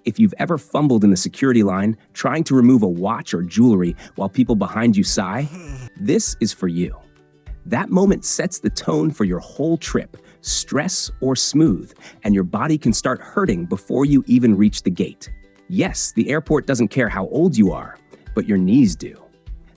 If you've ever fumbled in the security line, trying to remove a watch or jewelry while people behind you sigh, this is for you. That moment sets the tone for your whole trip, stress or smooth, and your body can start hurting before you even reach the gate. Yes, the airport doesn't care how old you are, but your knees do.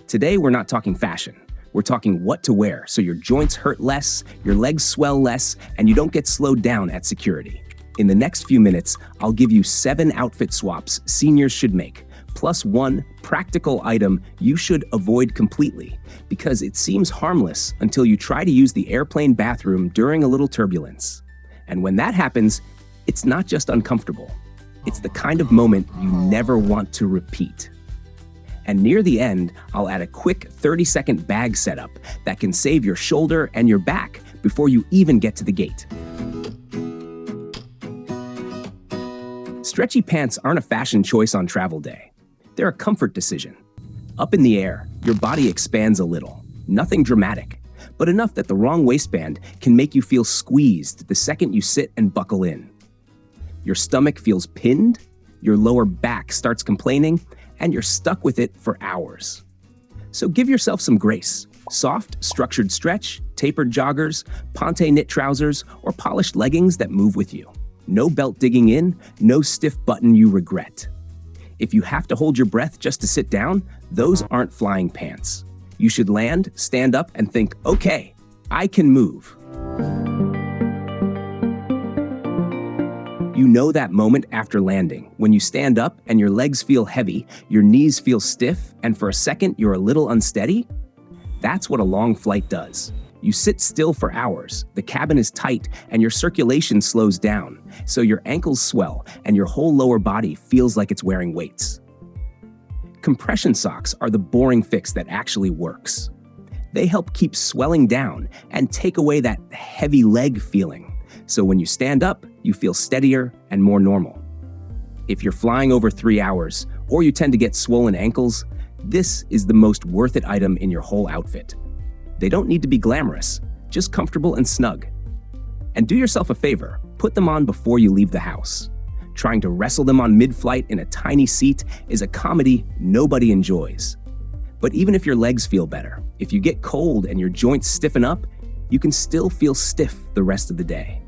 Today, we're not talking fashion. We're talking what to wear so your joints hurt less, your legs swell less, and you don't get slowed down at security. In the next few minutes, I'll give you 7 outfit swaps seniors should make, plus 1 practical item you should avoid completely, because it seems harmless until you try to use the airplane bathroom during a little turbulence. And when that happens, it's not just uncomfortable. It's the kind of moment you never want to repeat. And near the end, I'll add a quick 30-second bag setup that can save your shoulder and your back before you even get to the gate. Stretchy pants aren't a fashion choice on travel day. They're a comfort decision. Up in the air, your body expands a little. Nothing dramatic, but enough that the wrong waistband can make you feel squeezed the second you sit and buckle in. Your stomach feels pinned, your lower back starts complaining, and you're stuck with it for hours. So give yourself some grace. Soft, structured stretch, tapered joggers, ponte knit trousers, or polished leggings that move with you. No belt digging in, no stiff button you regret. If you have to hold your breath just to sit down, those aren't flying pants. You should land, stand up, and think, okay, I can move. You know that moment after landing, when you stand up and your legs feel heavy, your knees feel stiff, and for a second you're a little unsteady? That's what a long flight does. You sit still for hours, the cabin is tight, and your circulation slows down, so your ankles swell and your whole lower body feels like it's wearing weights. Compression socks are the boring fix that actually works. They help keep swelling down and take away that heavy leg feeling, so when you stand up, you feel steadier and more normal. If you're flying over 3 hours, or you tend to get swollen ankles, this is the most worth it item in your whole outfit. They don't need to be glamorous, just comfortable and snug. And do yourself a favor, put them on before you leave the house. Trying to wrestle them on mid-flight in a tiny seat is a comedy nobody enjoys. But even if your legs feel better, if you get cold and your joints stiffen up, you can still feel stiff the rest of the day.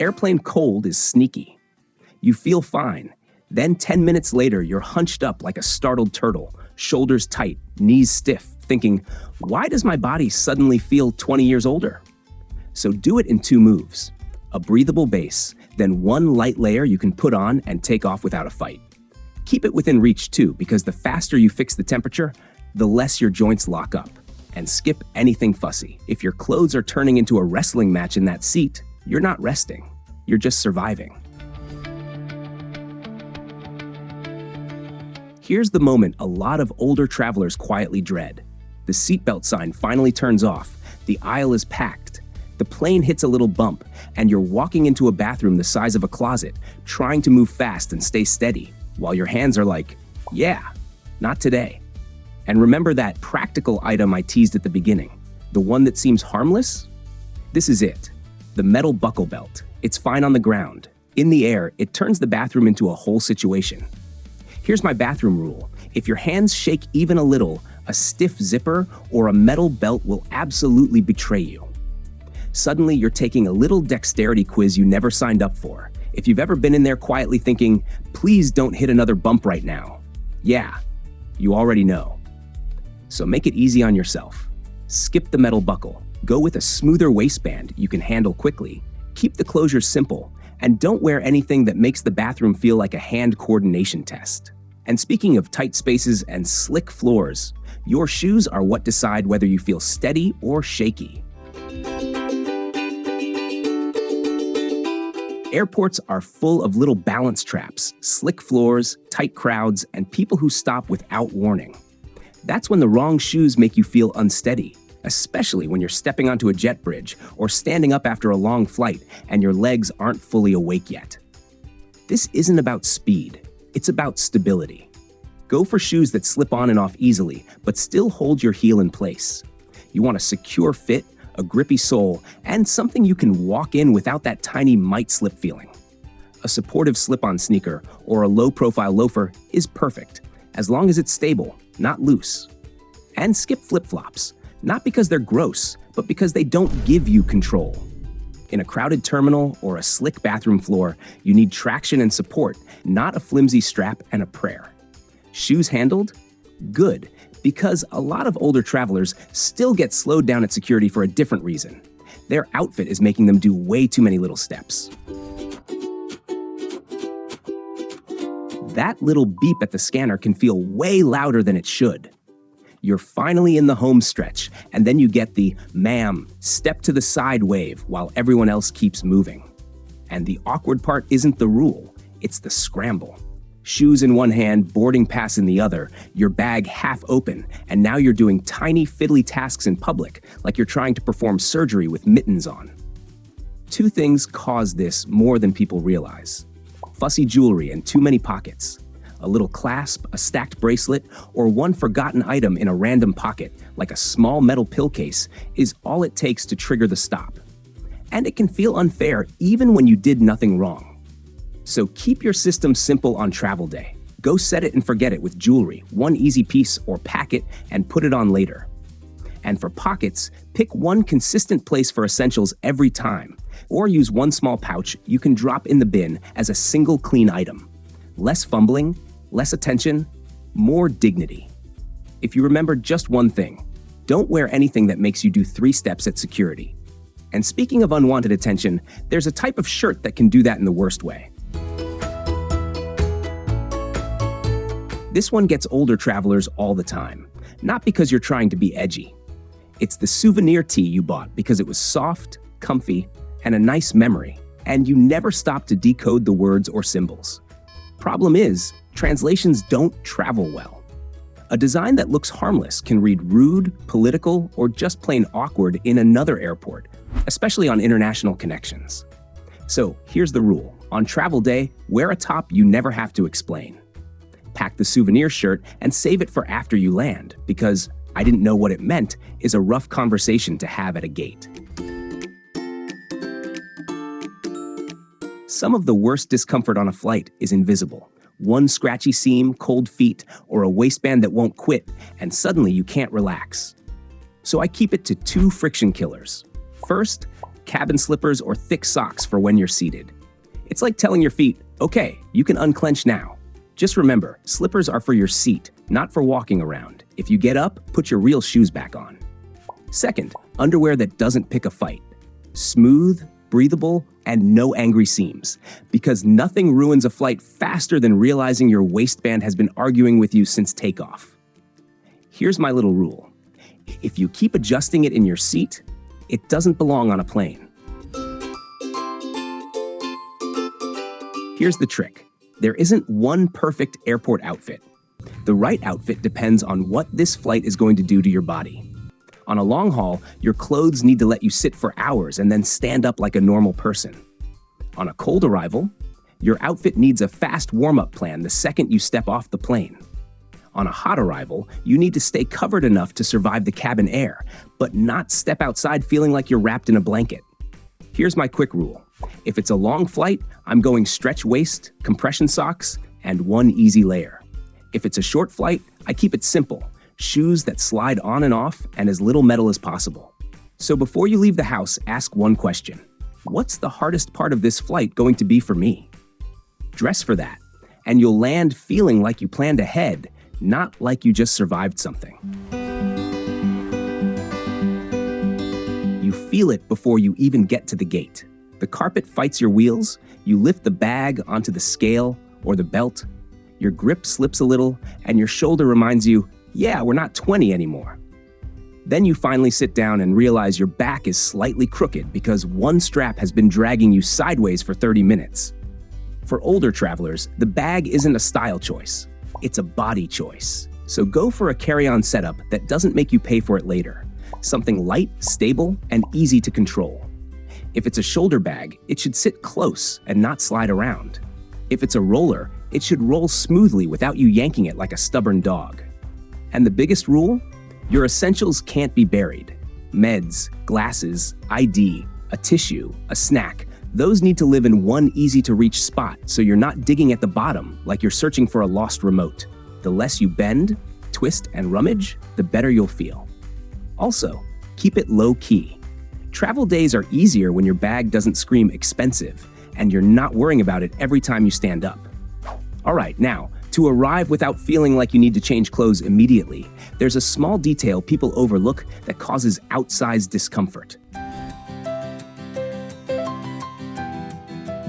Airplane cold is sneaky. You feel fine. Then 10 minutes later, you're hunched up like a startled turtle, shoulders tight, knees stiff, thinking, why does my body suddenly feel 20 years older? So do it in 2 moves. A breathable base, then 1 light layer you can put on and take off without a fight. Keep it within reach too, because the faster you fix the temperature, the less your joints lock up. And skip anything fussy. If your clothes are turning into a wrestling match in that seat, you're not resting. You're just surviving. Here's the moment a lot of older travelers quietly dread. The seatbelt sign finally turns off, the aisle is packed, the plane hits a little bump, and you're walking into a bathroom the size of a closet, trying to move fast and stay steady, while your hands are like, yeah, not today. And remember that practical item I teased at the beginning, the one that seems harmless? This is it, the metal buckle belt. It's fine on the ground. In the air, it turns the bathroom into a whole situation. Here's my bathroom rule. If your hands shake even a little, a stiff zipper or a metal belt will absolutely betray you. Suddenly, you're taking a little dexterity quiz you never signed up for. If you've ever been in there quietly thinking, please don't hit another bump right now. Yeah, you already know. So make it easy on yourself. Skip the metal buckle. Go with a smoother waistband you can handle quickly. Keep the closure simple. And don't wear anything that makes the bathroom feel like a hand coordination test. And speaking of tight spaces and slick floors, your shoes are what decide whether you feel steady or shaky. Airports are full of little balance traps, slick floors, tight crowds, and people who stop without warning. That's when the wrong shoes make you feel unsteady, especially when you're stepping onto a jet bridge or standing up after a long flight and your legs aren't fully awake yet. This isn't about speed, it's about stability. Go for shoes that slip on and off easily, but still hold your heel in place. You want a secure fit, a grippy sole, and something you can walk in without that tiny might slip feeling. A supportive slip-on sneaker or a low-profile loafer is perfect, as long as it's stable, not loose. And skip flip-flops, not because they're gross, but because they don't give you control. In a crowded terminal or a slick bathroom floor, you need traction and support, not a flimsy strap and a prayer. Shoes handled? Good, because a lot of older travelers still get slowed down at security for a different reason. Their outfit is making them do way too many little steps. That little beep at the scanner can feel way louder than it should. You're finally in the home stretch, and then you get the "ma'am, step to the side" wave while everyone else keeps moving. And the awkward part isn't the rule, it's the scramble. Shoes in one hand, boarding pass in the other, your bag half open, and now you're doing tiny fiddly tasks in public, like you're trying to perform surgery with mittens on. Two things cause this more than people realize: fussy jewelry and too many pockets. A little clasp, a stacked bracelet, or one forgotten item in a random pocket, like a small metal pill case, is all it takes to trigger the stop. And it can feel unfair even when you did nothing wrong. So keep your system simple on travel day. Go set it and forget it with jewelry, one easy piece, or pack it and put it on later. And for pockets, pick one consistent place for essentials every time, or use one small pouch you can drop in the bin as a single clean item. Less fumbling, less attention, more dignity. If you remember just one thing, don't wear anything that makes you do 3 steps at security. And speaking of unwanted attention, there's a type of shirt that can do that in the worst way. This one gets older travelers all the time, not because you're trying to be edgy. It's the Souvenir tee you bought because it was soft, comfy, and a nice memory, and you never stop to decode the words or symbols. Problem is, translations don't travel well. A design that looks harmless can read rude, political, or just plain awkward in another airport, especially on international connections. So here's the rule. On travel day, wear a top you never have to explain. Pack the Souvenir shirt and save it for after you land, because "I didn't know what it meant" is a rough conversation to have at a gate. Some of the worst discomfort on a flight is invisible. One scratchy seam, cold feet, or a waistband that won't quit, and suddenly you can't relax. So I keep it to 2 friction killers. First, cabin slippers or thick socks for when you're seated. It's like telling your feet, "Okay, you can unclench now." Just remember, slippers are for your seat, not for walking around. If you get up, put your real shoes back on. Second, underwear that doesn't pick a fight. Smooth, breathable, and no angry seams. Because nothing ruins a flight faster than realizing your waistband has been arguing with you since takeoff. Here's my little rule. If you keep adjusting it in your seat, it doesn't belong on a plane. Here's the trick. There isn't one perfect airport outfit. The right outfit depends on what this flight is going to do to your body. On a long haul, your clothes need to let you sit for hours and then stand up like a normal person. On a cold arrival, your outfit needs a fast warm-up plan the second you step off the plane. On a hot arrival, you need to stay covered enough to survive the cabin air, but not step outside feeling like you're wrapped in a blanket. Here's my quick rule. If it's a long flight, I'm going stretch waist, compression socks, and one easy layer. If it's a short flight, I keep it simple. Shoes that slide on and off, and as little metal as possible. So before you leave the house, ask one question. What's the hardest part of this flight going to be for me? Dress for that, and you'll land feeling like you planned ahead, not like you just survived something. You feel it before you even get to the gate. The carpet fights your wheels, you lift the bag onto the scale or the belt, your grip slips a little, and your shoulder reminds you, yeah, we're not 20 anymore. Then you finally sit down and realize your back is slightly crooked because one strap has been dragging you sideways for 30 minutes. For older travelers, the bag isn't a style choice, it's a body choice. So go for a carry-on setup that doesn't make you pay for it later. Something light, stable, and easy to control. If it's a shoulder bag, it should sit close and not slide around. If it's a roller, it should roll smoothly without you yanking it like a stubborn dog. And the biggest rule? Your essentials can't be buried. Meds, glasses, ID, a tissue, a snack. Those need to live in one easy-to-reach spot so you're not digging at the bottom like you're searching for a lost remote. The less you bend, twist, and rummage, the better you'll feel. Also, keep it low-key. Travel days are easier when your bag doesn't scream expensive and you're not worrying about it every time you stand up. All right, now, to arrive without feeling like you need to change clothes immediately, there's a small detail people overlook that causes outsized discomfort.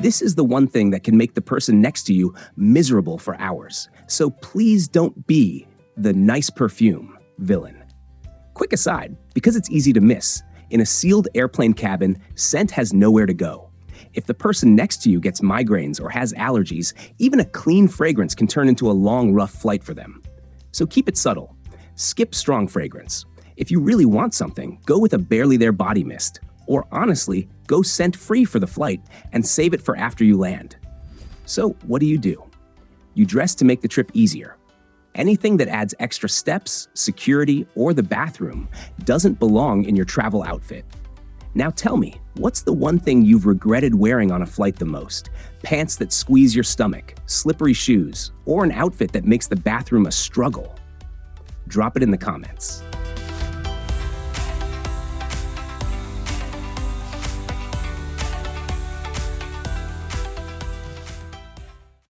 This is the one thing that can make the person next to you miserable for hours. So please don't be the nice perfume villain. Quick aside, because it's easy to miss, in a sealed airplane cabin, scent has nowhere to go. If the person next to you gets migraines or has allergies, even a clean fragrance can turn into a long, rough flight for them. So keep it subtle. Skip strong fragrance. If you really want something, go with a barely there body mist. Or honestly, go scent-free for the flight and save it for after you land. So what do? You dress to make the trip easier. Anything that adds extra steps, security, or the bathroom doesn't belong in your travel outfit. Now tell me, what's the one thing you've regretted wearing on a flight the most? Pants that squeeze your stomach, slippery shoes, or an outfit that makes the bathroom a struggle? Drop it in the comments.